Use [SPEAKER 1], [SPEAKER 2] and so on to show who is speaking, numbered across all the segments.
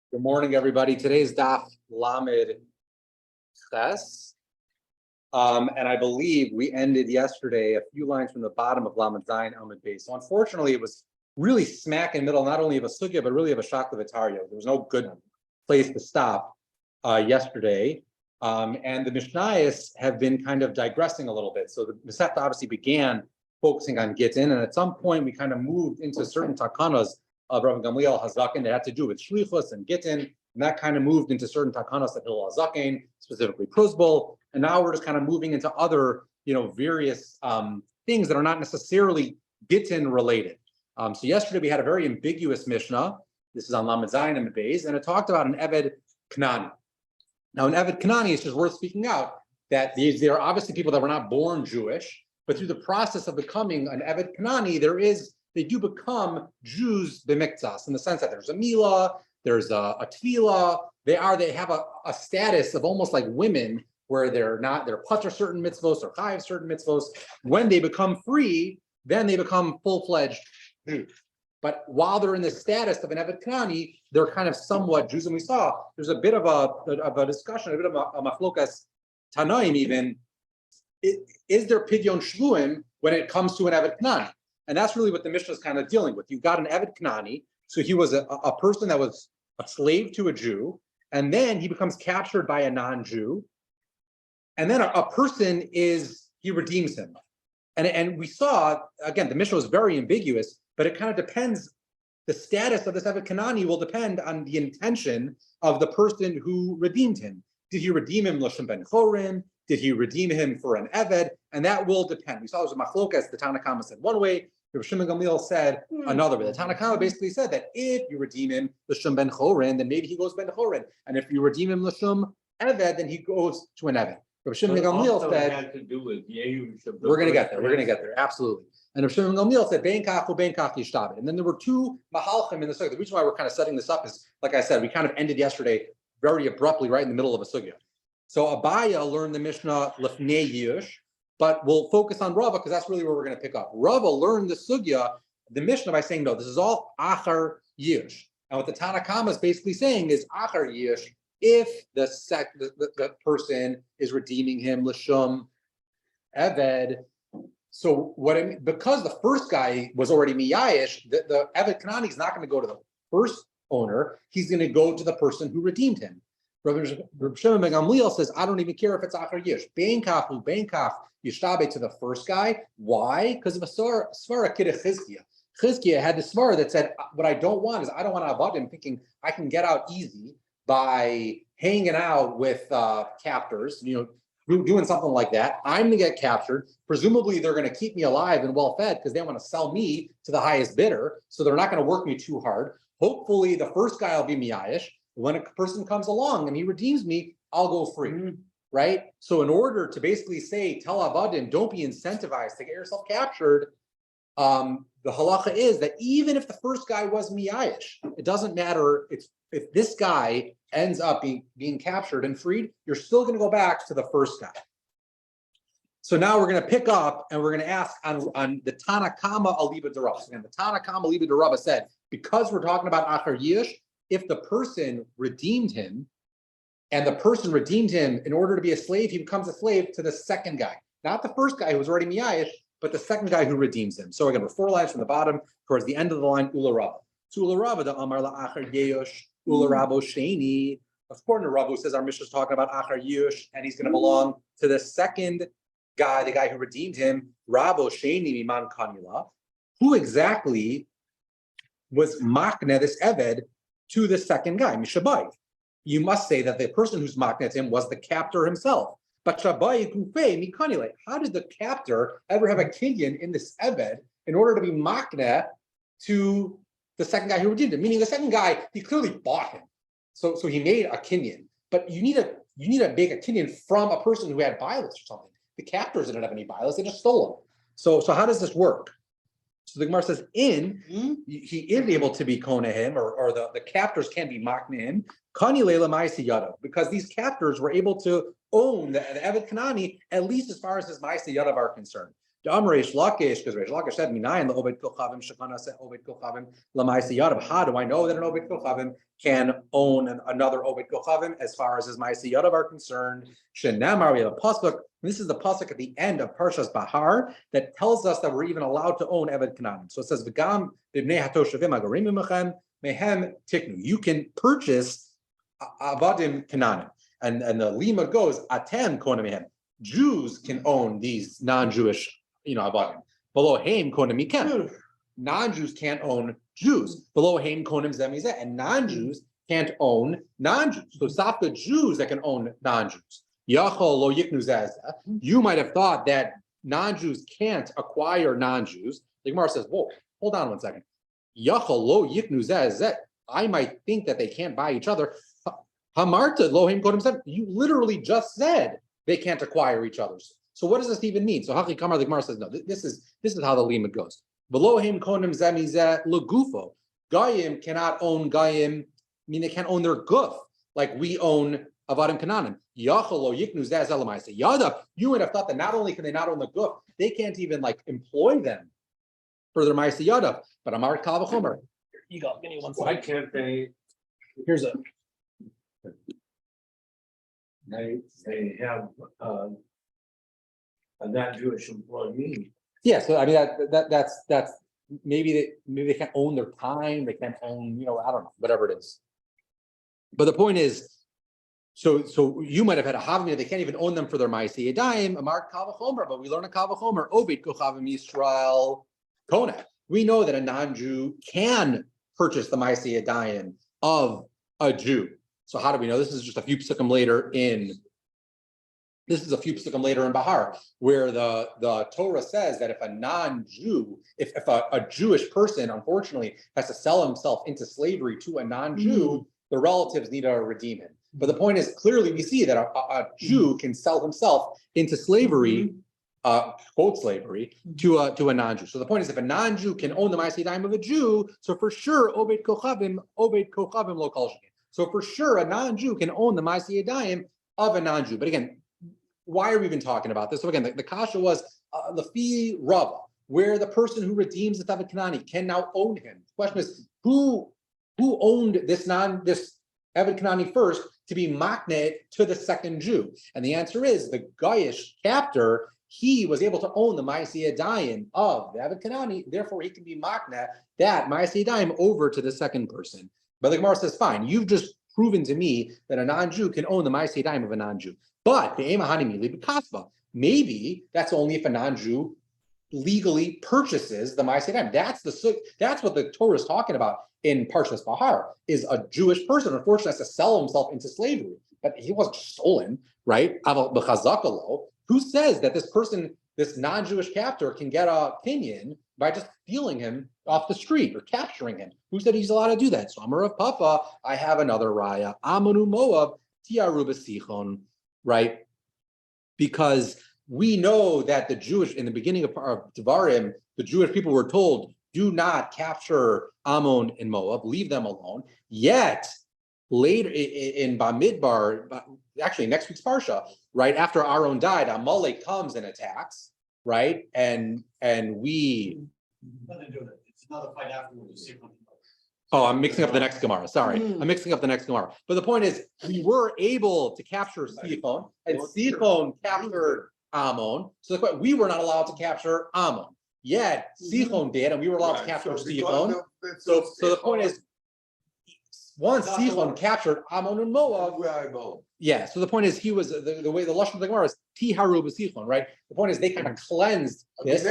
[SPEAKER 1] Good morning, everybody. Today's Daf Lamed Ches. And I believe we ended yesterday a few lines from the bottom of Lamed Zayin Amud Beis. So unfortunately, it was really smack in the middle, not only of a sugya, but really of a shakla v'tarya. There was no good place to stop yesterday. And the Mishnayos have been kind of digressing a little bit. So the Masechta obviously began focusing on Gittin, and at some point we kind of moved into certain takanas of Rav Gamliel Hazaken that had to do with Shlichus and Gittin, and that kind of moved into certain takanas of Hillel Hazaken, specifically Pruzbul, and now we're just kind of moving into other, various things that are not necessarily Gittin related. So yesterday we had a very ambiguous Mishnah. This is on Lamed Zayin and Beis, and it talked about an Eved Knani. Now, an Eved Knani is just worth speaking out that there are obviously people that were not born Jewish, but through the process of becoming an Eved Knani, they do become Jews b'miktzas, in the sense that there's a milah, there's a tefillah. They have a status of almost like women, where they're patur certain mitzvos or chayiv certain mitzvos. When they become free, then they become full-fledged Jews. But while they're in the status of an Eved Knani, they're kind of somewhat Jews. And we saw there's a bit of a discussion, a bit of a machlokas tanaim even. Is there pidyon shvuim when it comes to an Eved Knani? And that's really what the Mishnah is kind of dealing with. You've got an Eved Knani, so he was a person that was a slave to a Jew, and then he becomes captured by a non-Jew, and then a person he redeems him. And we saw, again, the Mishnah was very ambiguous, but it kind of depends. The status of this Eved Knani will depend on the intention of the person who redeemed him. Did he redeem him l'shem ben chorin? Did he redeem him for an Eved? And that will depend. We saw it was a machlokas. The Tanna Kama said one way, Rav Shimon Gamliel said another way. The Tanna Kama basically said that if you redeem him l'shem ben chorin, then maybe he goes ben chorin. And if you redeem him l'shem Eved, then he goes to an Eved. Rav Shimon Gamliel said,
[SPEAKER 2] had to do with
[SPEAKER 1] we're going to get there. We're going to get there. Absolutely. And Rav Shimon Gamliel said, "Bein kach u'bein kach yishtabed." And then there were two mahalchim in the sugya. The reason why we're kind of setting this up is, like I said, we kind of ended yesterday very abruptly, right in the middle of a sugya. So Abaya learned the Mishnah lefnei Yush, but we'll focus on Rava because that's really where we're going to pick up. Rava learned the sugya, the Mishnah, by saying, no, this is all achar Yush. And what the Tanna Kama is basically saying is achar Yush, if the person is redeeming him l'shum Eved. So because the first guy was already miyayish, the Eved Knani is not going to go to the first owner. He's going to go to the person who redeemed him. Rav Shimon ben Gamliel says, I don't even care if it's achar Yush. Bein kach yishtabe to the first guy. Why? Because of a svara kiddush Chizkiah. Chizkiah had the svara that said, what I don't want is I don't want to avodim thinking I can get out easy by hanging out with captors, doing something like that. I'm going to get captured. Presumably, they're going to keep me alive and well-fed because they want to sell me to the highest bidder. So they're not going to work me too hard. Hopefully, the first guy will be miyayish. When a person comes along and he redeems me, I'll go free, right? So in order to basically say, tell avadim, don't be incentivized to get yourself captured, the halacha is that even if the first guy was miyayish, it doesn't matter if this guy ends up being captured and freed, you're still going to go back to the first guy. So now we're going to pick up and we're going to ask on the Tanna Kama Aliba D'Rabba. And the Tanna Kama Aliba D'Rabba said, because we're talking about achar Yush, if the person redeemed him and the person redeemed him in order to be a slave, he becomes a slave to the second guy, not the first guy who was already miyayish, but the second guy who redeems him. So again, we're 4 lines from the bottom towards the end of the line, Ula Rabba. So Ula Rabba, the Amar la achar Yush, Ula Rabbo Sheni. According to Rabbu, says our Mishnah is talking about achar Yush, and he's going to belong to the second guy, the guy who redeemed him, Rabbo Sheni Miman Kanila. Who exactly was makne, this Eved, to the second guy, Mishabai? You must say that the person who's makne to him was the captor himself. But Shabai Kufe Mikanile. How did the captor ever have a kinyan in this Eved in order to be makne to the second guy who redeemed him? Meaning the second guy, he clearly bought him. So he made a kinyan. But you need to make a kinyan from a person who had bilas or something. The captors didn't have any bilas, they just stole him. So how does this work? So the Gemara says, he is able to be kona him, or the captors can be makna him, kani leila ma'aseh yadav, because these captors were able to own the Eved Knani, at least as far as his ma'aseh yadav are concerned. The Reish Lakish, because Reish Lakish said, "Minayin le'obed kochavim shekana se obed kochavim lamaisa yadav." How do I know that an obed kochavim can own another obed kochavim as far as his ma'aseh yadav are concerned? Shenamar, we have a pasuk. This is the pasuk at the end of Parshas Bahar that tells us that we're even allowed to own Eved Canaan. So it says, "V'gam b'bnei hatoshavim agarim imachem mehem tiknu." You can purchase avadim Canaanim, and the lima goes atem konim mehem. Jews can own these non-Jewish, avadim. Below haim konim mikem. Non-Jews can't own Jews. Below haim konim zemizeh, and non-Jews can't own non-Jews. So Safka Jews that can own non-Jews. Yachol lo yiknu zeh. You might have thought that non-Jews can't acquire non-Jews. The Gemara says, whoa, hold on 1 second. Yachol lo yiknu zeh. I might think that they can't buy each other. Hamarta lo haim konim zeh. You literally just said they can't acquire each other's. So what does this even mean? So Haki Kamar, the Gemara says, no, this is how the limit goes. Below him konim zemizeh legufo. Goyim cannot own goyim, they can't own their guf like we own avadim kananim. Yachalo yiknu zeh zelamaisa. Yada, you would have thought that not only can they not own the guf, they can't even employ them for their ma'aseh yada. But Amar Kal v'chomer.
[SPEAKER 2] You go. Give me 1 second.
[SPEAKER 3] Why can't they?
[SPEAKER 2] Here's a.
[SPEAKER 3] They have a non-Jewish employee.
[SPEAKER 1] Yeah, so I mean that's maybe they can't own their time, they can't own, I don't know, whatever it is. But the point is, so you might have had a havamina, they can't even own them for their ma'aseh yadayim, Amar Kal v'chomer, but we learn a Kal v'chomer, Obed Kochavim Yisrael Koneh. We know that a non-Jew can purchase the ma'aseh yadayim of a Jew. So how do we know? This is just a few psukim later in Bahar, where the Torah says that if a non-Jew, if a Jewish person, unfortunately, has to sell himself into slavery to a non-Jew, the relatives need to redeem him. But the point is, clearly we see that a Jew can sell himself into slavery, quote slavery, to a non-Jew. So the point is, if a non-Jew can own the ma'aseh yadayim of a Jew, so for sure, Obed Kochavim lo kol shekin. So for sure, a non-Jew can own the ma'aseh yadayim of a non-Jew. But again, why are we even talking about this? So again, the kasha was Lafi Rava, where the person who redeems the Eved Kanani can now own him. The question is, who owned this Eved Kanani first to be makne to the second Jew? And the answer is the Goyish captor. He was able to own the ma'aseh yadayim of the Eved Kanani, therefore he can be makne that ma'aseh yadayim over to the second person. But the Gemara says, fine, you've just proven to me that a non-Jew can own the ma'aseh yadayim of a non-Jew. But maybe that's only if a non-Jew legally purchases the ma'aseh yadayim. That's what the Torah is talking about in Parshas Bahar, is a Jewish person, unfortunately, has to sell himself into slavery. But he wasn't stolen, right? Who says that this person, this non-Jewish captor, can get a opinion by just stealing him off the street or capturing him? Who said he's allowed to do that? So Amar of Papa, I have another raya. Amonu Moab, Tiaru B'Sichon, right? Because we know that the Jewish, in the beginning of Devarim, the Jewish people were told, do not capture Ammon and Moab, leave them alone. Yet, later in Bamidbar, actually next week's Parsha, right after Aaron died, Amalek comes and attacks, right? And we...
[SPEAKER 4] It's another fight afterwards.
[SPEAKER 1] Oh, I'm mixing up the next Gemara. Sorry, I'm mixing up the next Gemara. But the point is, we were able to capture Sichon, and Sichon captured Ammon. So we were not allowed to capture Ammon. Yet Sichon did, and we were allowed to capture Sichon. So the point is, once Sichon captured Ammon and Moab, yeah. So the point is, he was the way the lashon of the Gemara is Tiharu b'Sichon, right? The point is, they kind of cleansed this.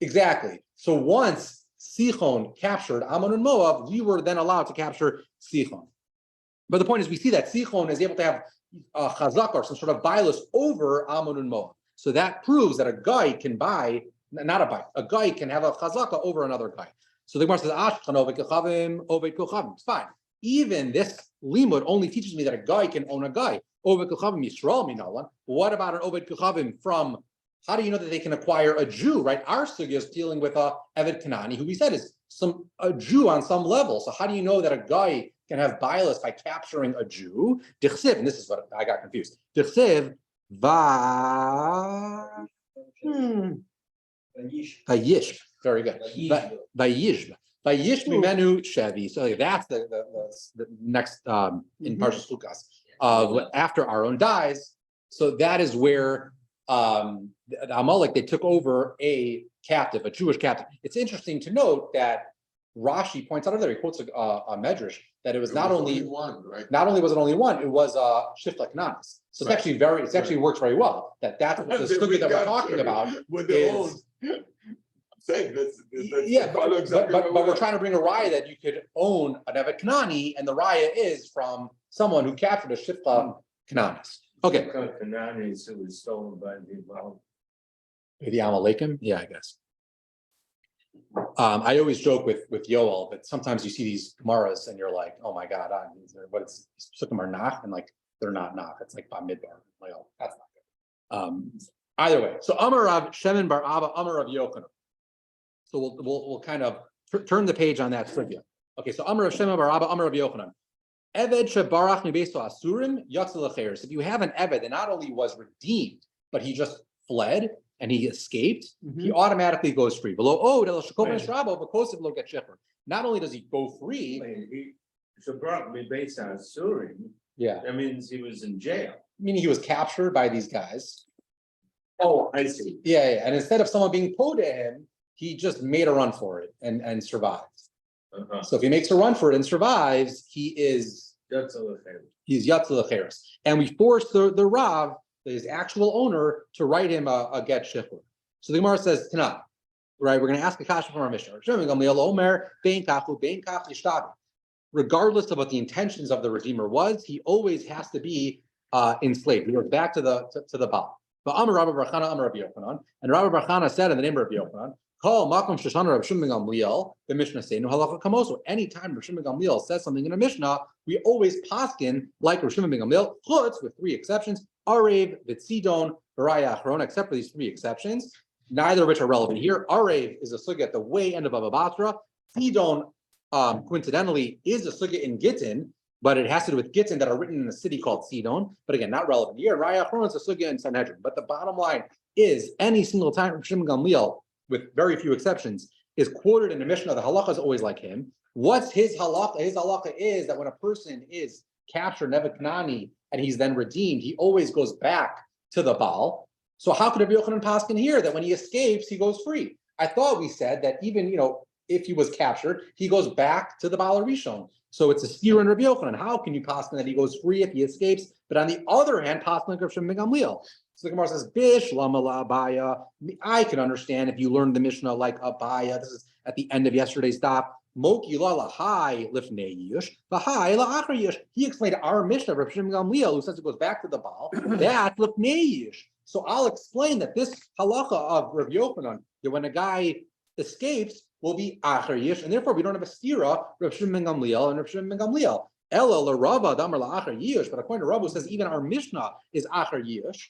[SPEAKER 1] Exactly. So once Sichon captured Ammon and Moab, we were then allowed to capture Sichon. But the point is, we see that Sichon is able to have a chazak or some sort of bailus over Ammon and Moab. So that proves that a guy can buy, not a buy, a guy can have a chazaka over another guy. So the Gemara says, Ashkan Oved Kochavim, Oved Kochavim. It's fine. Even this limud only teaches me that a guy can own a guy. Oved Kochavim Yisrael minalan. What about an Oved Kochavim from? How do you know that they can acquire a Jew, right? Our sugya is dealing with a Eved Kanani, who we said is a Jew on some level. So how do you know that a guy can have bias by capturing a Jew? Dichsiv, and this is what I got confused. Dichsiv va Vayish, very good. Vayish. Vayish mimenu shevi. So that's the next in Parshas Chukas of after Aaron dies. So that is where the Amalek, they took over a captive, a Jewish captive. It's interesting to note that Rashi points out there, he quotes a medrash that it was not only
[SPEAKER 3] one, right?
[SPEAKER 1] not only was it only one, it was Shifta Kananis. So it's actually it works very well. That's what the story that we're talking about is.
[SPEAKER 3] Saying that's
[SPEAKER 1] Yeah, but we're trying to bring a raya that you could own an Evet Kanani, and the raya is from someone who captured a Shifta Kananis. Okay.
[SPEAKER 3] Kananis, it was stolen by
[SPEAKER 1] The Amalekim? Yeah, I guess. I always joke with Yoel, but sometimes you see these Gemaras and you're like, oh my God, what it's Sukkim are nach, and like they're not nach. It's like Bamidbar. Like, oh, that's not good. Either way, so Amar Rav Shemin bar Abba, Amar Rav Yochanan. So we'll kind of turn the page on that trivia. Okay, so Amar Rav Shemin bar Abba, Amar Rav Yochanan. Eved shebarach mibeso asurim yatzil acheres. If you have an Eved that not only was redeemed, but he just fled and he escaped, he automatically goes free. Below, not only does he go free,
[SPEAKER 3] based on Surim.
[SPEAKER 1] yeah,
[SPEAKER 3] That means he was in jail.
[SPEAKER 1] meaning he was captured by these guys.
[SPEAKER 3] Oh, I see.
[SPEAKER 1] Yeah, and instead of someone being pulled at him, he just made a run for it and survived. So if he makes a run for it and survives, he's Yatzil Acheres. And we forced the Rav, his actual owner, to write him a get shifra. So the Gemara says, Tanah, right? We're going to ask a kasha from our Mishnah. Regardless of what the intentions of the Redeemer was, he always has to be enslaved. He goes back to the Baal. But Amar Rabbi Barchana, Amar Rabbi Yochanan, and Rabbi Barchana said in the name of Rabbi Yochanan, call Makom Shoshana Rabbi Shimon ben Gamliel, the Mishnah say, no halacha kamoso. Anytime Rabbi Shimon ben Gamliel says something in a Mishnah, we always paskin like Rabbi Shimon ben Gamliel, chutz, with three exceptions, Arev, Vitzidon, Baraya Achron, except for these three exceptions, neither of which are relevant here. Arev is a sugya at the way end of Baba Batra. Sidon, coincidentally, is a sugya in Gittin, but it has to do with Gittin that are written in a city called Sidon, but again, not relevant here. Raya Achron is a sugya in Sanhedrin. But the bottom line is, any single time Rabbi Shimon ben Gamliel, with very few exceptions, is quoted in the Mishnah, the halacha is always like him. What's his halacha? His halacha is that when a person is captured Nebuchadnezzar and he's then redeemed, he always goes back to the Baal. So how could Rabbi Yochanan paskin here that when he escapes, he goes free? I thought we said that even, if he was captured, he goes back to the Baal Rishon. So it's a steer in Rabbi Yochanan. How can you paskin that he goes free if he escapes? But on the other hand, paskin like Rabbi Shimon ben Gamliel. So the Gemara says, Bish lama la Abaya. I can understand if you learned the Mishnah like Abaya. This is at the end of yesterday's stop. Moki la lahai lifnei yish, lahai la achar yish. He explained our Mishnah, Rabbi Shimon ben Gamliel, who says it goes back to the Baal. That's lifnei yish. So I'll explain that this halacha of Rabbi Yochanan, that when a guy escapes, will be achar yish, and therefore we don't have a stira, Rabbi Shimon ben Gamliel and Rabbi Shimon ben Gamliel. Ela la Rava damar la achar yish, but according to Rava, who says even our Mishnah is achar yish.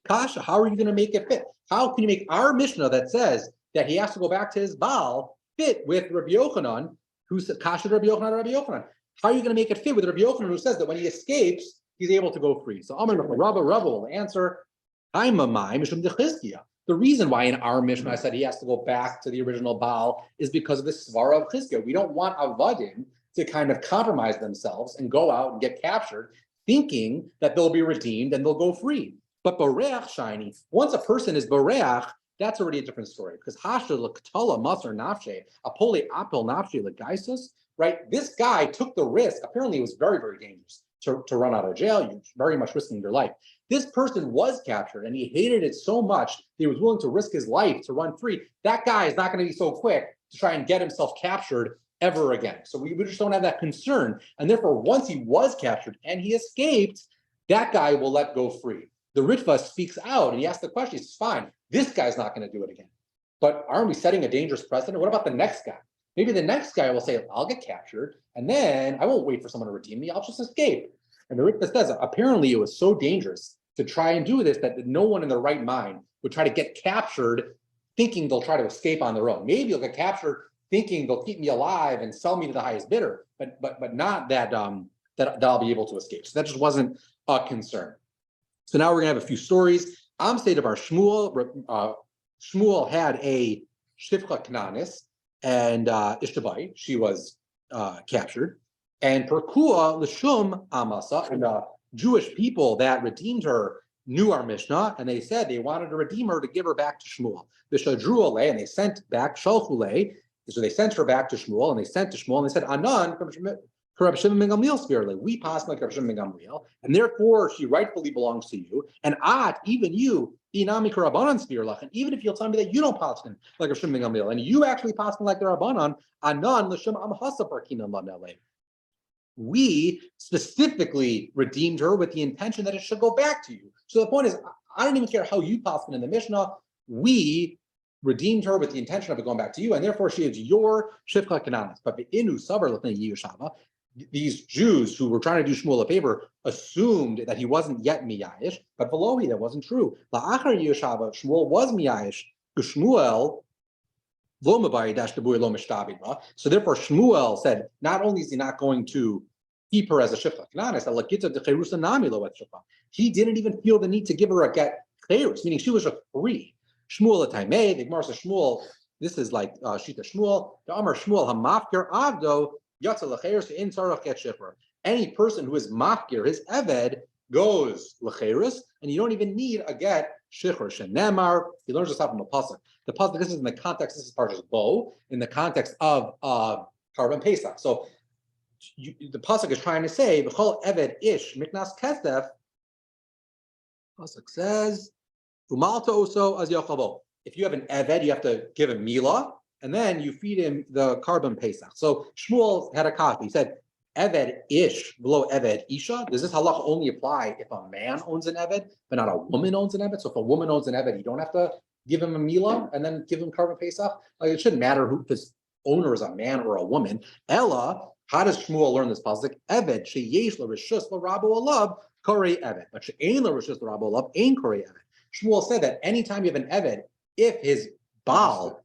[SPEAKER 1] Kasha, how are you going to make it fit? How can you make our Mishnah that says that he has to go back to his Baal fit with Rabbi Yochanan, who said Kasha Rabbi Yochanan? How are you going to make it fit with Rabbi Yochanan, who says that when he escapes, he's able to go free? So Amar Rabba will answer, the reason why in our Mishnah I said he has to go back to the original Baal is because of the svara of Chizkiah. We don't want Avadim to kind of compromise themselves and go out and get captured, thinking that they'll be redeemed and they'll go free. But Bareach shiny, once a person is Bareach, that's already a different story. Because Hasha l'ktala masar nafshe, apoli apel nafshe l'gaisus, right? This guy took the risk. Apparently, it was very, very dangerous to run out of jail. You're very much risking your life. This person was captured and he hated it so much he was willing to risk his life to run free. That guy is not going to be so quick to try and get himself captured ever again. So we just don't have that concern. And therefore, once he was captured and he escaped, that guy will let go free. The Ritva speaks out and he asks the question, he says, fine, this guy's not going to do it again. But aren't we setting a dangerous precedent? What about the next guy? Maybe the next guy will say, I'll get captured and then I won't wait for someone to redeem me. I'll just escape. And the Ritva says, apparently it was so dangerous to try and do this that no one in their right mind would try to get captured thinking they'll try to escape on their own. Maybe you'll get captured thinking they'll keep me alive and sell me to the highest bidder, but not that, that I'll be able to escape. So that just wasn't a concern. So now we're going to have a few stories. Am State of our Shmuel, Shmuel had a Shifcha Kananis and Ishtabai, she was captured, and Perkua Lishum Amasa, and the Jewish people that redeemed her knew our Mishnah, and they said they wanted to redeem her to give her back to Shmuel. V'shadru and they sent back Shalchule, so they sent her back to Shmuel, and they sent to Shmuel, and they said, Anan, Rabbi Shimon ben Gamliel spiritually. We pass like Rabbi Shimon ben Gamliel, and therefore she rightfully belongs to you. And even you, Inami Karabanan spirulach, and even if you'll tell me that you don't pass like Rabbi Shimon ben Gamliel, and you actually pass like the Rabbanan, Anan l'shem amhasa parkinan lanele. We specifically redeemed her with the intention that it should go back to you. So the point is, I don't even care how you pass in the Mishnah. We redeemed her with the intention of it going back to you, and therefore she is your Shifcha Kananis. But the Inu Sabar Yushava, these Jews who were trying to do Shmuel a favor assumed that he wasn't yet Miyayish, but below that wasn't true. La'achar Yushava, Shmuel was Miyayish, Shmuel. So therefore, Shmuel said, not only is he not going to keep her as a Shifcha Kananis, he didn't even feel the need to give her a get Cherus, meaning she was a free. Shmuel Ataimeh, the Gemara says Shmuel, this is like Shita Shmuel, the Amar Shmuel Hamafkir Avdo, Yatza Lecherus in Tzarach Get Shifra. Any person who is Mafkir, his Eved, goes Lecherus, and you don't even need a get Shifra. Shenemar, he learns this out from the Pasuk. The Pasuk, this is in the context, this is part of Bo, in the context of Karban Pesach. So the Pasuk is trying to say, B'chol Eved Ish, Miknas Kesef, Pasuk says, Umalta Oso Az Yochavo. If you have an Eved, you have to give him Milah, and then you feed him the Karban Pesach. So Shmuel had a copy. He said, Eved Ish below Eved Isha. Does this halach only apply if a man owns an Eved, but not a woman owns an Eved? So if a woman owns an Eved, you don't have to give him a Milah and then give him Karban Pesach? Like, it shouldn't matter who his owner is, a man or a woman. Ella, how does Shmuel learn this pasuk? Eved sheyesh l'rishus l'rabo alav korei Eved, but she'ein l'rishus l'rabo alav ein korei Eved. Shmuel said that anytime you have an Eved, if his Baal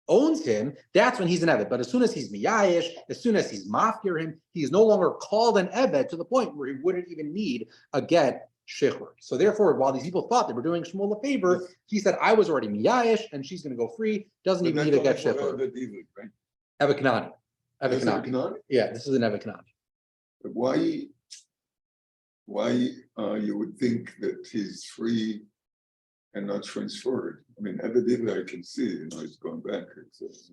[SPEAKER 1] owns him, that's when he's an Eved. But as soon as he's Miyayish, as soon as he's Mafkir him, he's no longer called an Eved to the point where he wouldn't even need a get Shechur. So therefore, while these people thought they were doing Shmuel a favor, he said, I was already Miyayish, and she's going to go free, doesn't even need a get Shechur. Eved Kanani. Eved Kanani. Yeah, this is an Eved Kanani.
[SPEAKER 5] But why you would think that he's free and not transferred? I mean, evidently I can see, he's going back.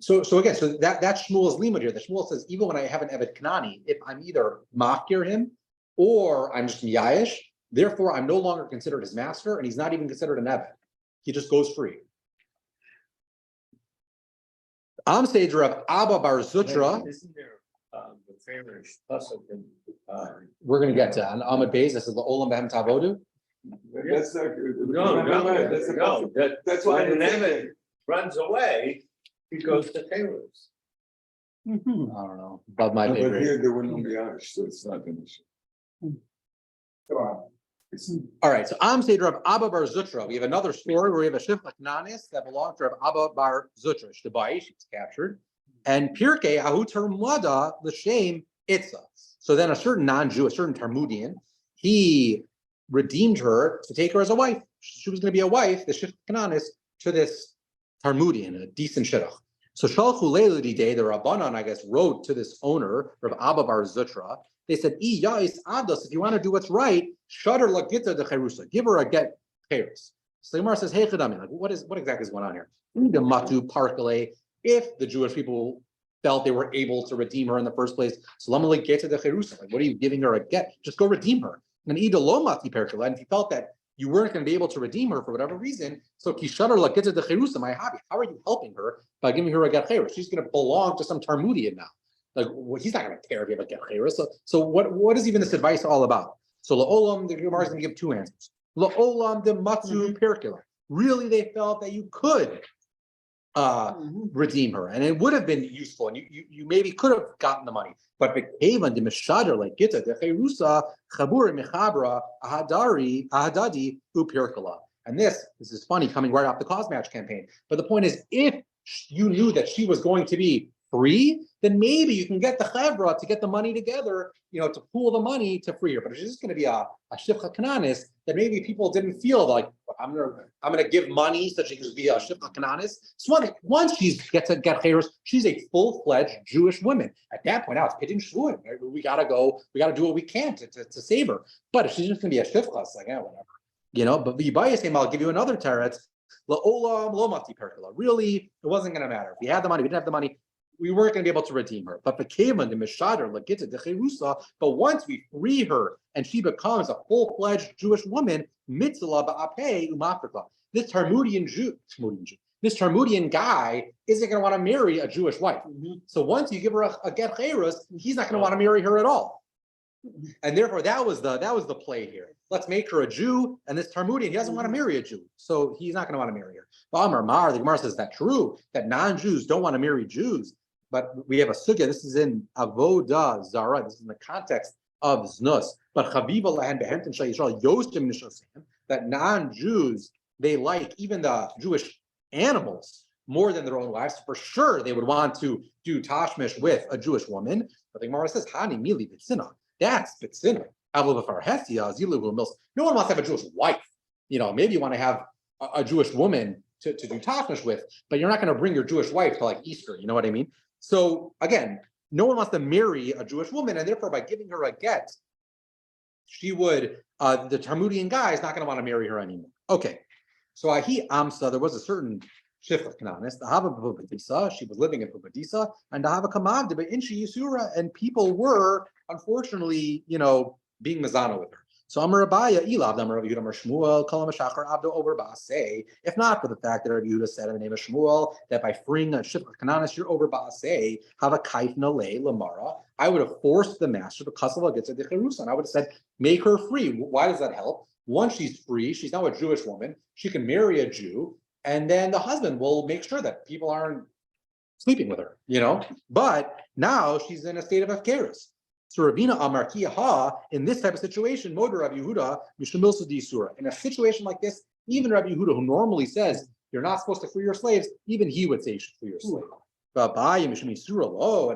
[SPEAKER 1] So again, that's Shmuel's limud here. The Shmuel says, even when I have an Eved Kanani, if I'm either Mafkir him or I'm just Miyayish, therefore I'm no longer considered his master, and he's not even considered an Eved. He just goes free. Am Seder of Abba Bar Zutra.
[SPEAKER 3] Isn't there the famous pasuk in
[SPEAKER 1] We're going to get to on Ahmed Beis. This is the Olam Behem Tavodu.
[SPEAKER 5] That's not,
[SPEAKER 3] no,
[SPEAKER 5] that's why
[SPEAKER 3] when an
[SPEAKER 5] I'm
[SPEAKER 3] Eved runs away, he goes to Taylor's.
[SPEAKER 1] I don't know. Above my pay
[SPEAKER 5] But
[SPEAKER 1] grade.
[SPEAKER 5] here there were no Miyash, so it's not an issue. Come on.
[SPEAKER 1] All right, so Am Seder of Abba Bar Zutra. We have another story where we have a Shifcha Kananis that belonged to Abba Bar Zutra. Shtabai, she was captured. And Pirkei Ahutar Mwada L'Shem Itza. So then a certain non-Jew, a certain Talmudian, he redeemed her to take her as a wife. She was going to be a wife, the Shifcha Kananis, to this Talmudian, a decent shidduch. So Shalchu Leiludi Day, the Rabbanan, I guess, wrote to this owner, Rav Abba Bar Zutra. They said, if you want to do what's right, Shudder Lagita de Cherusa, give her a get Cherus. So the Gemara says, hey Chadami, like what exactly is going on here? The Matu Parkale, if the Jewish people felt they were able to redeem her in the first place, so Lamali Geta de Cherusa, like what are you giving her a get? Just go redeem her. And Ida Lomati Parkale, and if you felt that you weren't going to be able to redeem her for whatever reason, so Kishadar Lagita de Cherusa, my hobby, how are you helping her by giving her a get Cherus? She's going to belong to some Talmudian now. Like, well, he's not going to care if you have a get Cherus. So what is even this advice all about? So La'olam, the Gemara is going to give two answers. La'olam de Matsu Perkula. Really, they felt that you could redeem her, and it would have been useful, and you maybe could have gotten the money. But Bekevan de Meshadar like Gita de Cherusa Chabur Mechabra Ahadadi Upirkala. And this is funny coming right off the Cause Match campaign. But the point is, if you knew that she was going to be free, then maybe you can get the chevra to get the money together, to pool the money to free her. But if it's just going to be a shifcha kananis, then maybe people didn't feel like a I'm gonna give money so she can be a shifcha kananis. So once she gets a get chayros, she's a full-fledged Jewish woman. At that point, now it's pidin shvuim. Right? We gotta do what we can to save her. But if she's just gonna be a shifcha, it's like whatever, But v'yibayis I'll give you another teretz. La'olam lo mafti perkala. Really, it wasn't gonna matter if we had the money. We didn't have the money. We weren't going to be able to redeem her. But but once we free her and she becomes a full-fledged Jewish woman, this Talmudian guy isn't going to want to marry a Jewish wife. So once you give her a get cherus, he's not going to want to marry her at all. And therefore, that was the play here. Let's make her a Jew, and this Talmudian, he doesn't want to marry a Jew, so he's not going to want to marry her. But the Gemara says that true, that non-Jews don't want to marry Jews. But we have a sugya. This is in Avoda Zara. This is in the context of Znus. But Chaviva lahen behentin shel Yisrael yostim nishosem. That non-Jews, they like even the Jewish animals more than their own wives. For sure, they would want to do tashmish with a Jewish woman. But the Gemara says, "Hani mili b'tzina." That's b'tzina. No one wants to have a Jewish wife. Maybe you want to have a Jewish woman to do tashmish with, but you're not going to bring your Jewish wife to like Easter. You know what I mean? So again, no one wants to marry a Jewish woman, and therefore by giving her a get, she would, the Talmudian guy is not going to want to marry her anymore. Okay, so Amsa, there was a certain shifcha kananis, the Hava Bubadisa, she was living in Bubadisa, and the Hava Kamavda, but Inshi Yisura, and people were, unfortunately, being mazana with her. So Amar Abaya, Elav, Amar Rabbi Yehuda, Amar Shmuel, Kalam Shachar Abdo over Baaseh. If not for the fact that Rabbi Yehuda said in the name of Shmuel that by freeing a shifcha kananis, you're over Baaseh, have a kaif nalei lamara. I would have forced the master because of a gets a decherusa. I would have said, make her free. Why does that help? Once she's free, she's now a Jewish woman. She can marry a Jew, and then the husband will make sure that people aren't sleeping with her. But now she's in a state of afkeris. So Ravina Amar Kiyaha, in this type of situation, Moder Rabbi Yehuda, Mishumilsa Disura. In a situation like this, even Rabbi Yehuda, who normally says you're not supposed to free your slaves, even he would say you should free your slave. And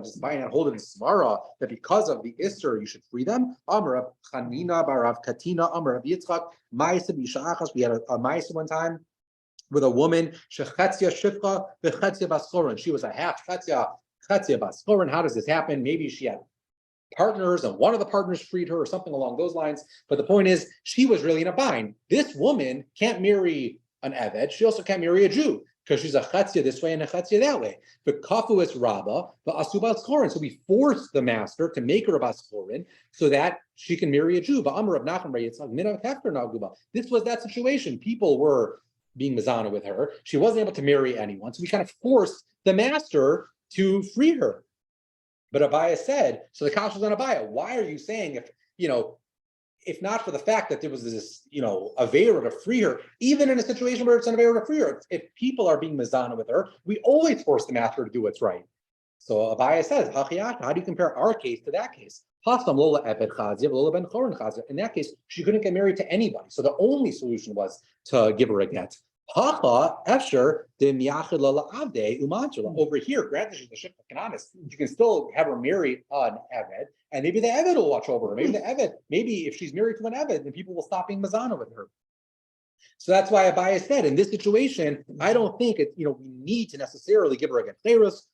[SPEAKER 1] just buying and holding Svara that because of the Isser you should free them. Amar Chanina Barav Katina Amar Rabbi Yitzchak Ma'aseh B'Shachas. We had a Ma'aseh one time with a woman Shechatzia Shifcha V'Chatzia Baskorin. She was a half Chatzia Baskorin. How does this happen? Maybe she had partners and one of the partners freed her or something along those lines. But the point is, she was really in a bind. This woman can't marry an Eved. She also can't marry a Jew because she's a Chatzia this way and a Chatzia that way. But Kafu is Rabba, but Asubat Skorin. So we forced the master to make her a Baskorin so that she can marry a Jew. But Amar of Nachman this was that situation. People were being Mazana with her. She wasn't able to marry anyone. So we kind of forced the master to free her. But Abaya said, so the council was on Abaya. Why are you saying if not for the fact that there was this, Aveira to free her, even in a situation where it's an Aveira to free her, if people are being Mazana with her, we always force the master to do what's right. So Abaya says, how do you compare our case to that case? In that case, she couldn't get married to anybody. So the only solution was to give her a get. Over here, granted she's the shifcha kananis, you can still have her marry an Eved, and maybe the Eved will watch over her. Maybe if she's married to an Eved, then people will stop being mazana with her. So that's why Abaya said, in this situation, I don't think we need to necessarily give her a get. There's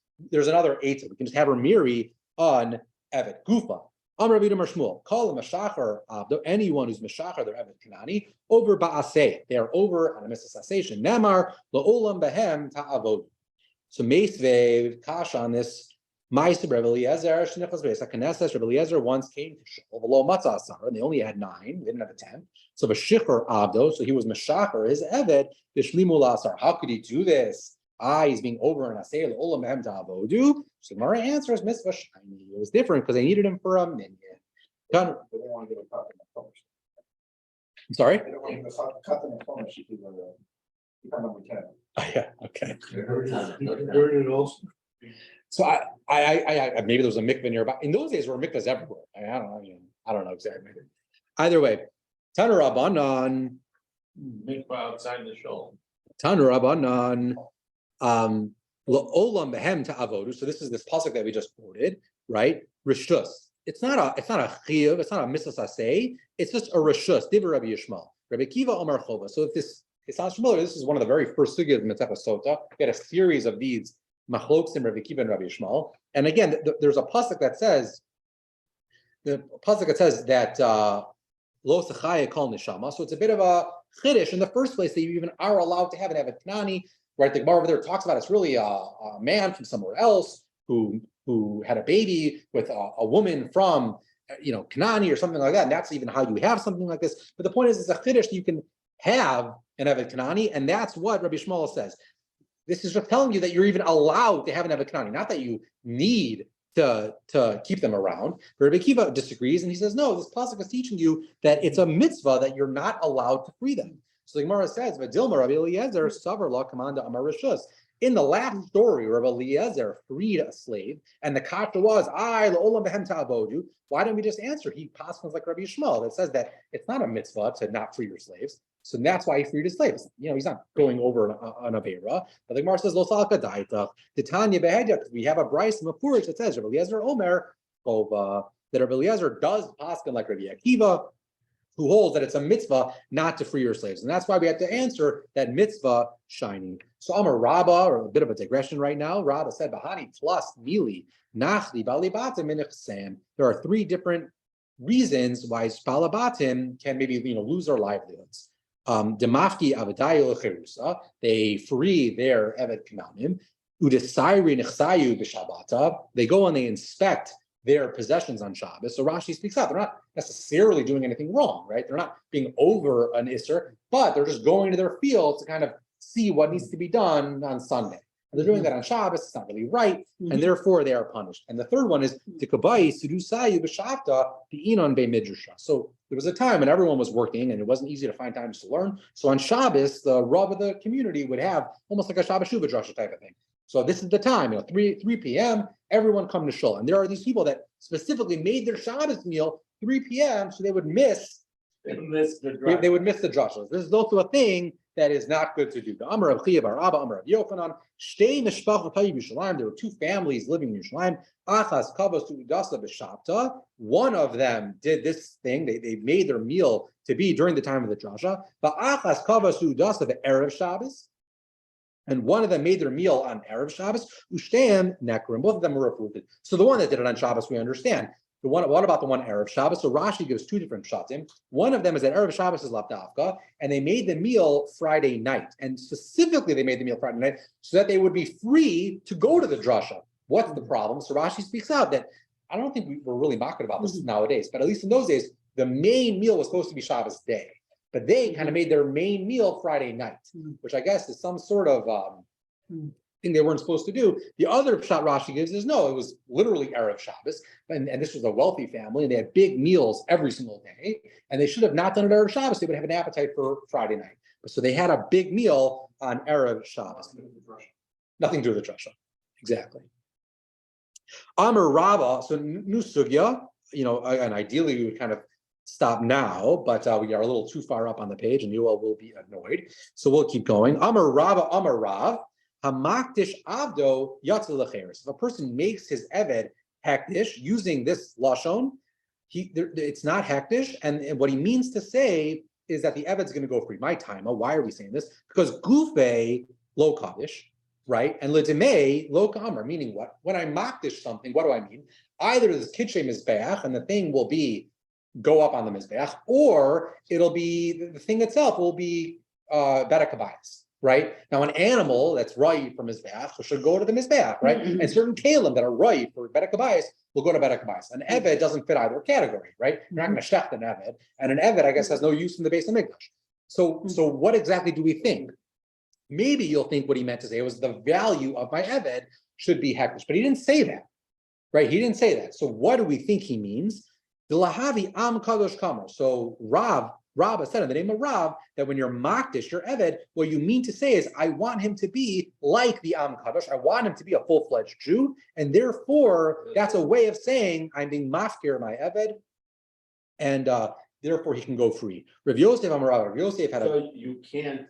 [SPEAKER 1] another eitzah. We can just have her marry an Eved Gufa. Amar Rabbi Shmuel, call a Meshachar Abdo, anyone who's Meshachar, they're Eved Kanani, over Ba'aseh. They are over on a cessation. Namar, La'olam Behem Ta'avodu. So Meisve, Kash on this, Ma'aseh Rabbi Eliezer, Shenichas Beis HaKnesses, Rabbi Eliezer once came to Shul, below Matzah Asar, and they only had 9, they didn't have a 10. So Vashichar Abdo, so he was Meshachar, his Eved, Bishlimu Asar. How could he do this? He's being over an asay l'olam behem ta'avodu. So the Gemara answers mitzvah shiny. It was different because they needed him for a minyan.
[SPEAKER 3] They don't want to get a cut in the phone.
[SPEAKER 1] I'm sorry?
[SPEAKER 3] They don't want to get a cut in the phone. She could become number 10.
[SPEAKER 1] Oh, yeah. Okay.
[SPEAKER 3] Heard it also.
[SPEAKER 1] So I maybe there was a mikveh nearby. In those days, there were mikvahs everywhere. I don't know exactly. Either way, Tanur Rabbanan.
[SPEAKER 2] Mikvah outside the shul.
[SPEAKER 1] Tanur Rabbanan. La'olam behem ta'avodu. So this is this pasuk that we just quoted, right? Rishus. It's not a chiyuv. It's not a mitzvah saseh. It's just a rishus. Divrei Rabbi Yishmael. Rabbi Kiva Omar Chova. So if this it sounds familiar. This is one of the very first sugyas in Mitzvah Sota. We had a series of these machloksim, Rabbi Akiva and Rabbi Yishmael. And again, there's a pasuk that says that lo sechaya kol neshama. So it's a bit of a chiddush in the first place that you even are allowed to have an Evet Kanani. Right, the Gemara over there talks about it's really a man from somewhere else who had a baby with a woman from Kanani or something like that, and that's even how you have something like this. But the point is, it's a chiddush you can have an Evet Kanani, and that's what Rabbi Shmuel says. This is just telling you that you're even allowed to have an Evet Kanani, not that you need to keep them around. But Rabbi Akiva disagrees, and he says, no, this pasuk is teaching you that it's a mitzvah that you're not allowed to free them. So the Gemara says, "V'dilma Rabbi Eliezer savar la kamanda amar rishus." In the last story, Rabbi Eliezer freed a slave, and the kasha was, "I la'olam behem ta'avodu." Why don't we just answer? He passes like Rabbi Yishmael that says that it's not a mitzvah to not free your slaves. So that's why he freed his slaves. He's not going over an avera. But the Gemara says, "Lo salka daitach." The Tanya behedya, because we have a brayso mafurish that says Rabbi Eliezer Omer that Rabbi Eliezer does paskin like Rabbi Akiva, who holds that it's a mitzvah not to free your slaves. And that's why we have to answer that mitzvah shining. So Amar Rabba, or a bit of a digression right now, Rabba said, Bahani plus Mili, Nachli, Balibatim, Sam. There are three different reasons why Balabatim can maybe lose their livelihoods. Demafki Avadayu Cherusa, they free their Evet Kananim. Udesayri Nechsayu B'Shabbata, they go and they inspect their possessions on Shabbos. So Rashi speaks out. They're not necessarily doing anything wrong, right? They're not being over an Isser, but they're just going to their field to kind of see what needs to be done on Sunday. And they're doing that on Shabbos. It's not really right, and therefore they are punished. And the third one is Tikabai Sudusayu B'Shavta Inon Be Midrasha. So there was a time when everyone was working and it wasn't easy to find time to learn. So on Shabbos, the Rav of the community would have almost like a Shabbos Shuvah drasha type of thing. So this is the time, 3 p.m., everyone come to shul. And there are these people that specifically made their Shabbos meal 3 p.m. so they would miss
[SPEAKER 2] the
[SPEAKER 1] they would miss the drashas. This is also a thing that is not good to do. The Amar of Chiya bar Abba, Amar of Yochanan, Shtei Mishpachot Yerushalayim. There were two families living in Yerushalayim. Achas Kavos Udasa b'Shabta. One of them did this thing. They made their meal to be during the time of the drasha. But Achas Kavos Udasa b'Erev Shabbos. And one of them made their meal on Erev Shabbos. Ushtem Nekrim. Both of them were approved. So the one that did it on Shabbos, we understand. What about the one Erev Shabbos? So Rashi gives two different shatim. One of them is that Erev Shabbos is Lapdavka, and they made the meal Friday night. And specifically, they made the meal Friday night so that they would be free to go to the drasha. What's the problem? So Rashi speaks out that I don't think we're really mocking about this nowadays, but at least in those days, the main meal was supposed to be Shabbos day. But they kind of made their main meal Friday night, which I guess is some sort of thing they weren't supposed to do. The other shot Rashi gives is no, it was literally Erev Shabbos, and this was a wealthy family, and they had big meals every single day, and they should have not done it Erev Shabbos. They would have an appetite for Friday night. So they had a big meal on Erev Shabbos. Nothing to do with the drasha. Exactly. Amar Rabba, so new sugya, and ideally we would kind of stop now, but we are a little too far up on the page, and you all will be annoyed. So we'll keep going. Amar Rabba, Amar Rav, Hamakdish Avdo Yatzel Lecheres. If a person makes his Eved Hektish using this Lashon, it's not Hektish, and what he means to say is that the Eved's going to go free. My time. Why are we saying this? Because Gufe Lo Kaddish, right? And Ledimei Lo Kamar, meaning what? When I Makdish something, what do I mean? Either this Kidshe Mizbeach, and the thing will be go up on the Mizbeach, or it'll be, the thing itself will be Bedakabayas, right? Now, an animal that's right for Mizbeach should go to the Mizbeach, right? And certain kalim that are right for Bedakabayas will go to Bedakabayas. An Eved doesn't fit either category, right? You're not going to shecht an Eved, and an Eved, I guess, has no use in the base of Mikdash. So what exactly do we think? Maybe you'll think what he meant to say was the value of my Eved should be hektish, but he didn't say that, right? He didn't say that. So what do we think he means? The lahavi am kadosh kamar. So Rav said in the name of Rav that when you're makdish, your Eved, what you mean to say is, I want him to be like the am kadosh. I want him to be a full-fledged Jew, and therefore that's a way of saying I'm being mafkir my Eved, and therefore he can go free. Rav Yosef Amarav. Rav Yosef had
[SPEAKER 2] So you can't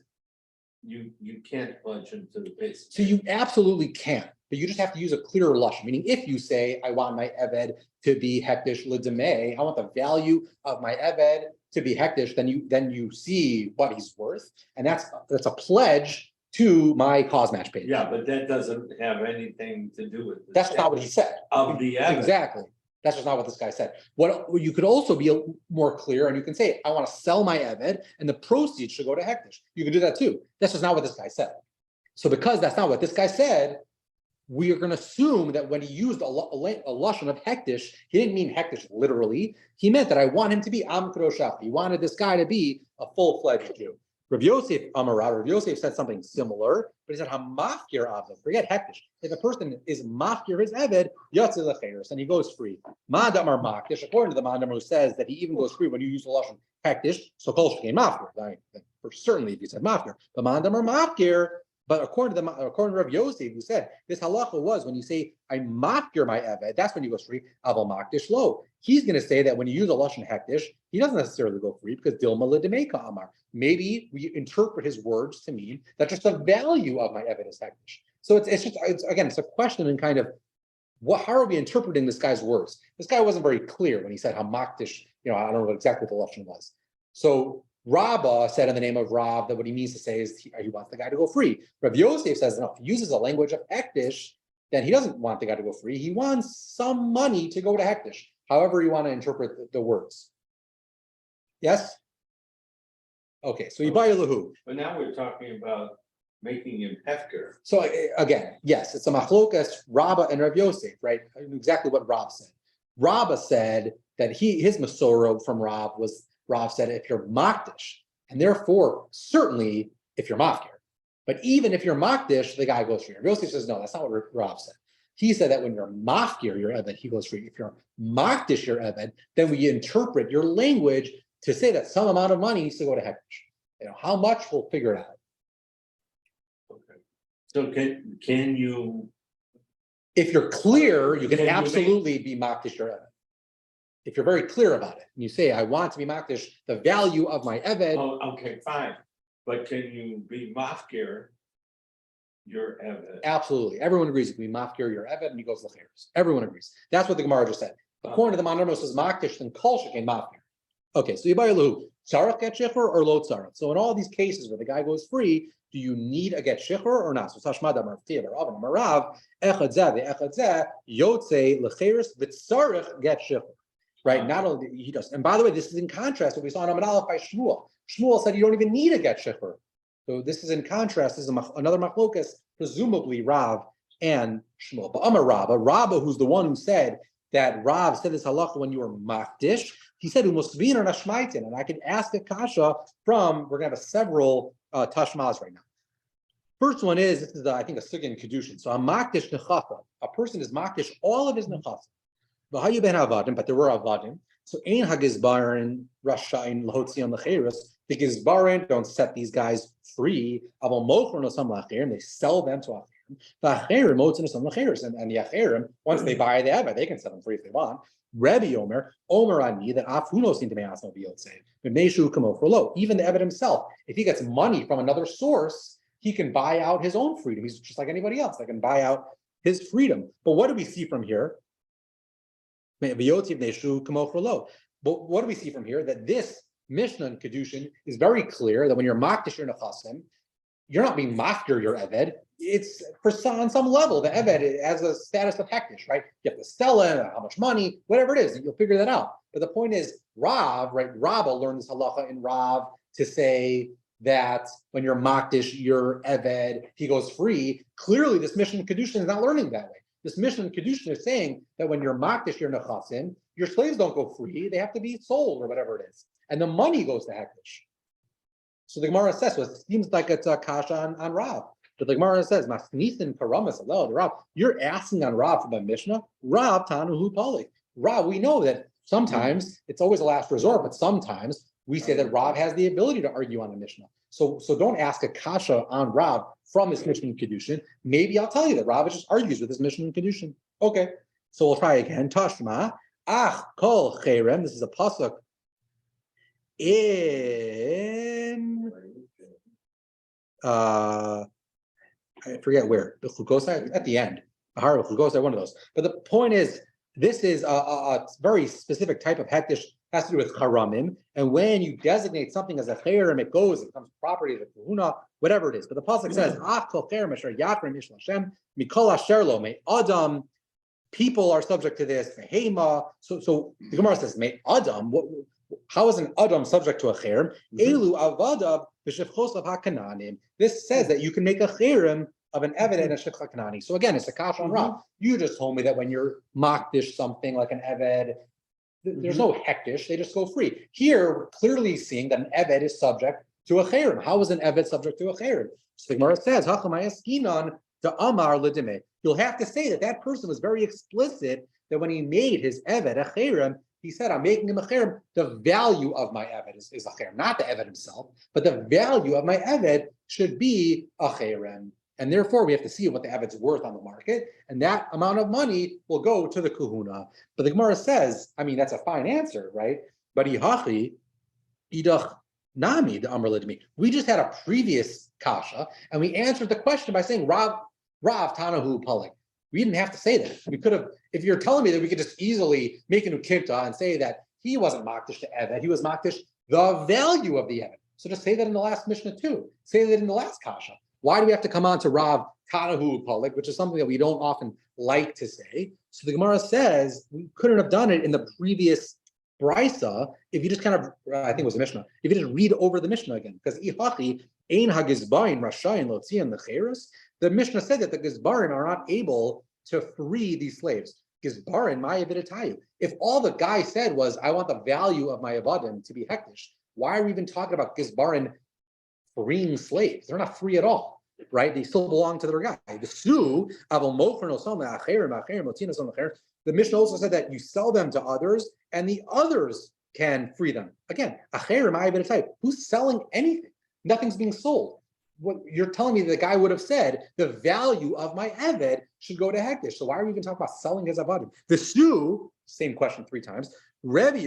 [SPEAKER 2] plunge into the base.
[SPEAKER 1] So you absolutely can, but you just have to use a clearer lashon. Meaning, if you say, I want my Eved to be hektish l'demei, I want the value of my Eved to be hektish, then you see what he's worth, and that's a pledge to my cause match page.
[SPEAKER 3] Yeah, but that doesn't have anything to do with. the
[SPEAKER 1] That's not what he said.
[SPEAKER 3] Of the evidence.
[SPEAKER 1] Exactly. That's just not what this guy said. What you could also be more clear, and you can say, I want to sell my Eved, and the proceeds should go to hektish. You can do that too. That's just not what this guy said. So because that's not what this guy said, we are going to assume that when he used a lashon of hektish, he didn't mean hektish literally. He meant that I want him to be am kadoshach. He wanted this guy to be a full-fledged Jew. Rav Yosef Amarav, Rav Yosef said something similar, but he said hamafkir avdom. Forget hektish. If a person is mafkir his eved, yatzel lecheres, and he goes free. Ma'adamar makdish, according to the Ma'adamar who says that he even goes free when you use the lashon hektish. So kol shekain mafkir. Right? For certainly, if you said mafkir, but Ma'adamar mafkir. But according to Rav Yosef, who said this halacha was when you say I mafkir my eved, that's when you go free. Aval makdish lo. He's going to say that when you use a lashon hektish, he doesn't necessarily go free because dilma ledemeika amar. Maybe we interpret his words to mean that just the value of my eved is hektish. So it's a question in kind of how are we interpreting this guy's words? This guy wasn't very clear when he said hamakdish. I don't know what exactly the lashon was. So Rabbah said in the name of Rav that what he means to say is he wants the guy to go free. Rav Yosef says no, if he uses a language of hektish, then he doesn't want the guy to go free. He wants some money to go to hektish. However you want to interpret the words. Yes? Okay, so Yibai Lahu.
[SPEAKER 3] But now we're talking about making him hefker.
[SPEAKER 1] So again, yes, it's a machlokas, Rabbah and Rav Yosef, right? Exactly what Rav said. Rabbah said that his Masorah from Rav said if you're makdish, and therefore certainly if you're mafkir. But even if you're makdish, the guy goes free. Rav Yosef says no, that's not what Rav said. He said that when you're mafkir your eved, he goes free. If you're makdish your eved, then we interpret your language to say that some amount of money needs to go to hektish. How much, we'll figure it out.
[SPEAKER 3] Okay. So can you?
[SPEAKER 1] If you're clear, you can
[SPEAKER 3] Can you
[SPEAKER 1] absolutely be makdish your eved. If you're very clear about it, and you say, I want to be makdish the value of my eved.
[SPEAKER 3] Oh, okay, fine. But can you be mafkir your eved?
[SPEAKER 1] Absolutely. Everyone agrees. You can be mafkir your eved, and he goes lecheres. Everyone agrees. That's what the Gemara just said. According to the Manarno says makdish, then kol shekain mafkir. Okay, so Yibai Lahu, tzarach get shichur or lo tzarach? So in all these cases where the guy goes free, do you need a get shichur or not? So Tashmad Amar Tia Bar Avin Amarav echad zeh ve'echad zeh yotze lecheres v'tzarach get shichur. Right? Not only he does, and by the way, this is in contrast to what we saw in Amud Aleph by Shmuel. Shmuel said you don't even need a get shichur. So this is in contrast. This is another machlokas, presumably Rav and Shmuel. But Amar Rabbah, who's the one who said that Rav said this halacha when you were makdish. He said umusvin or nashmaitin, and I could ask a kasha from. We're gonna have several tashmas right now. First one is this is I think a sugya in kedushin. So a makdish nechasa, a person is makdish all of his nechasa. V'hayu ben avadim, but there were avadim. So ein hagizbarin rashayin lahotzion lecheres. The gizbarin don't set these guys free. Aval mochron osam lacherim, they sell them to acherim. V'acherim motzin osam lecheres, and the acherim once they buy the eved, they can set them free if they want. Rebbe Omer Ani that afunos into me'asno biyotze, but meishu kamo lo. Even the eved himself, if he gets money from another source, he can buy out his own freedom. He's just like anybody else. They can buy out his freedom. But what do we see from here? But what do we see from here? That this Mishnah in Kedushin is very clear that when you're makdish your nechasim, you're not being mafkir your eved. It's on some level the eved has a status of hektish, right? You have to sell it, how much money, whatever it is, you'll figure that out. But the point is, Rav, right? Rabbah learned this halacha in Rav to say that when you're makdish your eved, he goes free. Clearly, this Mishnah in Kedushin is not learning that way. This Mishnah in Kedushin is saying that when you're makdish your nechasim, your slaves don't go free; they have to be sold or whatever it is, and the money goes to hektish. So the Gemara says, well, it seems like it's a kasha on Rav. But the Gemara says, "Masnithin paramas alel." Rav, you're asking on Rav from the Mishnah. Rav tanuhu pali. Rav, we know that sometimes it's always a last resort, but sometimes we say that Rav has the ability to argue on a Mishnah. So don't ask a kasha on Rav from this Mishnah in Kedushin. Maybe I'll tell you that Rav just argues with this Mishnah in Kedushin. Okay, so we'll try again. Tashma ach kol cherem. This is a pasuk in. I forget where, the Chukosai at the end. Ahar Chukosai, one of those. But the point is, this is a very specific type of hektish, has to do with charamim. And when you designate something as a cherem, it becomes property of the kahuna, whatever it is. But the pasuk says, "Ach kol cherem asher yafrim ish Hashem mikol asher lo me adam." People are subject to this. Behema. So the Gemara says, "Me adam." How is an adam subject to a cherem? Elu avadav b'shefchosav hakananim. This says that you can make a cherem of an eved and a shechcha kanani. So again, it's a kasha on Rav. You just told me that when you're makdish something like an eved, there's no hektish, they just go free. Here, we're clearly seeing that an eved is subject to a cherem. How is an eved subject to a cherem? So the Gemara says, the amar ledime. You'll have to say that person was very explicit that when he made his eved a cherem, he said, I'm making him a cherem. The value of my eved is a cherem, not the eved himself, but the value of my eved should be a cherem. And therefore, we have to see what the eved's worth on the market, and that amount of money will go to the kahuna. But the Gemara says, I mean, that's a fine answer, right? But ihachi, idach nami, the amr lidmi. We just had a previous kasha, and we answered the question by saying Rav Tanahu Palik. We didn't have to say that. We could have, if you're telling me that we could just easily make a new kinta and say that he wasn't makdish to eved, he was makdish the value of the eved. So just say that in the last Mishnah too. Say that in the last kasha. Why do we have to come on to Rav Tanahu Palik, which is something that we don't often like to say? So the Gemara says we couldn't have done it in the previous brisa if you just kind of, I think it was the Mishnah, if you just read over the Mishnah again, because ihachi ein hagizbarin rashayin lotzian lecheres. The Mishnah said that the gizbarim are not able to free these slaves. Gizbarin ma'avidatayu. If all the guy said was, I want the value of my avadim to be hektish, why are we even talking about gizbarin freeing slaves? They're not free at all, right? They still belong to their guy. The Mishnah also said that you sell them to others and the others can free them. Again, who's selling anything? Nothing's being sold. What you're telling me, the guy would have said the value of my eved should go to hektish. So why are we even talking about selling his avadim? The Su, same question 3 times. Rebbe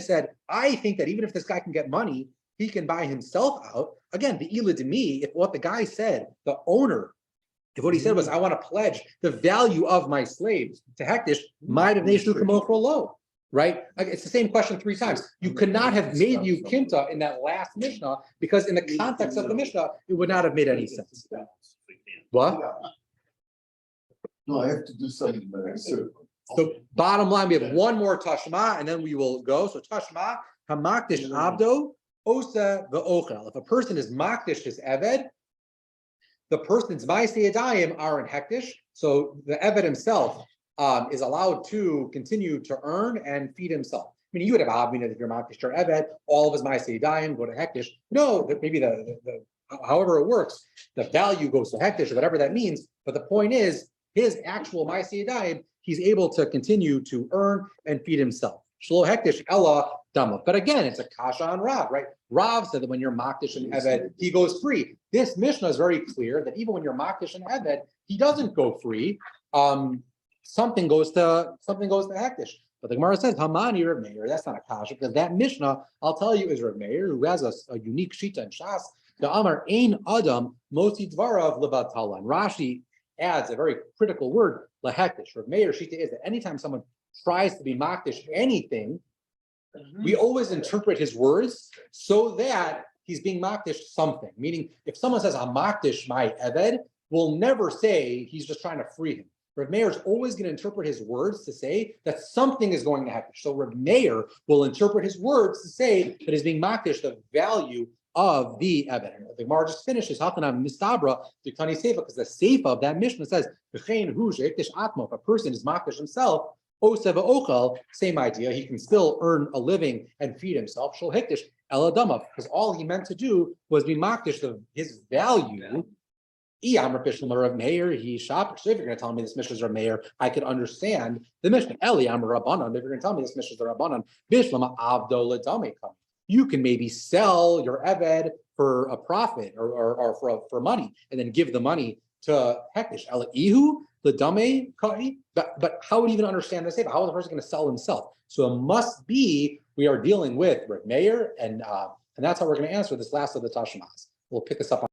[SPEAKER 1] said, I think that even if this guy can get money, he can buy himself out. Again, the ila to me, if what the guy said, the owner, if what he said was, I want to pledge the value of my slaves to hektish, might have neshu kamocho lo. Right? It's the same question 3 times. You could not have made you kinta in that last Mishnah because in the context of the Mishnah, it would not have made any sense. What?
[SPEAKER 5] No, I have to do something, but I said.
[SPEAKER 1] So bottom line, we have one more tashma, and then we will go. So tashma, hamakdish abdo, osa ve'ochel. If a person is makdish his eved, the person's ma'aseh yadayim are in hektish. So the eved himself is allowed to continue to earn and feed himself. I mean, you would have that if you're makdish your eved, all of his ma'aseh yadayim go to hektish. No, that maybe the however it works, the value goes to hektish or whatever that means. But the point is, his actual ma'aseh yadayim, he's able to continue to earn and feed himself. Shlo hektish ella dama. But again, it's a kasha on Rav, right? Rav said that when you're makdish and eved, he goes free. This Mishnah is very clear that even when you're makdish and eved, he doesn't go free. Something goes to hektish. But the Gemara says, Hamani Rav Meir. That's not a kasha because that Mishnah, I'll tell you, is Rav Meir, who has a unique shita in Shas. The Amar ein adam mosi dvarav levatala. And Rashi adds a very critical word, lahektish. Rav Meir shita is that anytime someone tries to be makdish anything, we always interpret his words so that he's being makdish something. Meaning, if someone says, I'm makdish my eved, we'll never say he's just trying to free him. Rav Meir is always going to interpret his words to say that something is going to happen. So Rav Meir will interpret his words to say that he's being makdish the value of the eved. The Gemara just finishes Hatanam Mistabra the Tani Seifa because the Seifa of that Mishnah says if a person is makdish himself, Oseva Ochel, same idea. He can still earn a living and feed himself. Shul hikdish eladama, because all he meant to do was be makdish of his value. Rav Meir, he shop. So if you're going to tell me this Mishnah is Rav Meir, I could understand the Mishnah. Eli Amar Rabbanan. If you're going to tell me this Mishnah is the Rabbanan, Bishlama Avdo Ladame. You can maybe sell your eved for a profit or for money, and then give the money to hektish. Ela ihu ladame kai. But how would you even understand this? How is the person going to sell himself? So it must be we are dealing with Rav Meir, and that's how we're going to answer this last of the Tashmas. We'll pick this up on